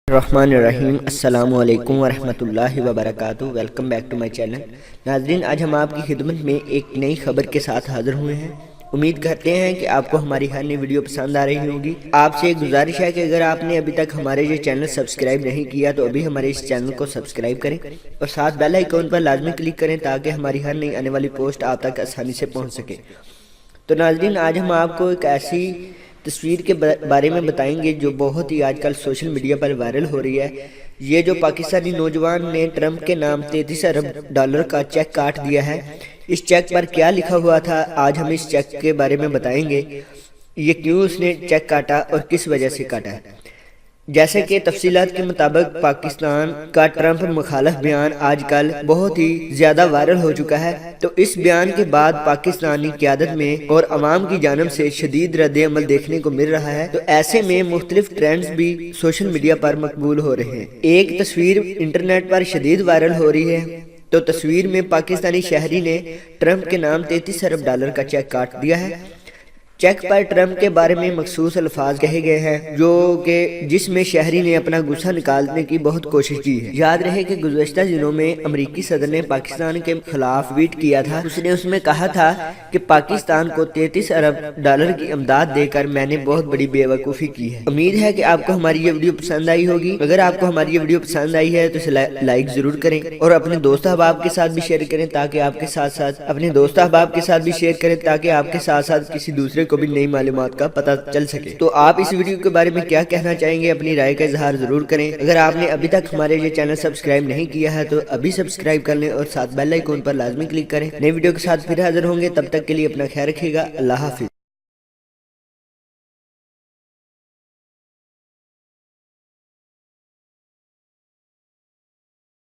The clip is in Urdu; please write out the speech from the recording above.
الرحمن الرحیم السلام علیکم ورحمۃ اللہ وبرکاتہ۔ Welcome back to my channel. ناظرین، آج ہم آپ کی خدمت میں ایک نئی خبر کے ساتھ حاضر ہوئے ہیں۔ امید کرتے ہیں کہ آپ کو ہماری ہر نئی ویڈیو پسند آ رہی ہوگی۔ آپ سے ایک گزارش ہے کہ اگر آپ نے ابھی تک ہمارے یہ چینل سبسکرائب نہیں کیا تو ابھی ہمارے اس چینل کو سبسکرائب کریں اور ساتھ بیل آئیکن پر لازمی کلک کریں تاکہ ہماری ہر نئی آنے والی پوسٹ آپ تک آسانی سے پہنچ سکے۔ تو ناظرین، آج ہم آپ کو ایک ایسی تصویر کے بارے میں بتائیں گے جو بہت ہی آج کل سوشل میڈیا پر وائرل ہو رہی ہے۔ یہ جو پاکستانی نوجوان نے ٹرمپ کے نام 33 ارب ڈالر کا چیک کاٹ دیا ہے، اس چیک پر کیا لکھا ہوا تھا، آج ہم اس چیک کے بارے میں بتائیں گے۔ یہ کیوں اس نے چیک کاٹا اور کس وجہ سے کاٹا ہے۔ جیسے کہ تفصیلات کے مطابق پاکستان کا ٹرمپ مخالف بیان آج کل بہت ہی زیادہ وائرل ہو چکا ہے، تو اس بیان کے بعد پاکستانی قیادت میں اور عوام کی جانب سے شدید رد عمل دیکھنے کو مل رہا ہے۔ تو ایسے میں مختلف ٹرینڈز بھی سوشل میڈیا پر مقبول ہو رہے ہیں۔ ایک تصویر انٹرنیٹ پر شدید وائرل ہو رہی ہے، تو تصویر میں پاکستانی شہری نے ٹرمپ کے نام 33 ارب ڈالر کا چیک کاٹ دیا ہے۔ چیک پر ٹرمپ کے بارے میں مخصوص الفاظ کہے گئے ہیں جس میں شہری نے اپنا غصہ نکالنے کی بہت کوشش کی ہے۔ یاد رہے کہ گزشتہ دنوں میں امریکی صدر نے پاکستان کے خلاف ٹویٹ کیا تھا۔ اس میں کہا تھا کہ پاکستان کو 33 ارب ڈالر کی امداد دے کر میں نے بہت بڑی بے وقوفی کی ہے۔ امید ہے کہ آپ کو ہماری یہ ویڈیو پسند آئی ہوگی۔ اگر آپ کو ہماری یہ ویڈیو پسند آئی ہے تو اسے لائک ضرور کریں اور اپنے دوست احباب کے ساتھ بھی شیئر کریں تاکہ آپ کے ساتھ کسی دوسرے کو بھی نئی معلومات کا پتہ چل سکے۔ تو آپ اس ویڈیو کے بارے میں کیا کہنا چاہیں گے، اپنی رائے کا اظہار ضرور کریں۔ اگر آپ نے ابھی تک ہمارے یہ چینل سبسکرائب نہیں کیا ہے تو ابھی سبسکرائب کر لیں اور ساتھ بیل آئیکن پر لازمی کلک کریں۔ نئی ویڈیو کے ساتھ پھر حاضر ہوں گے، تب تک کے لیے اپنا خیال رکھیے گا۔ اللہ حافظ۔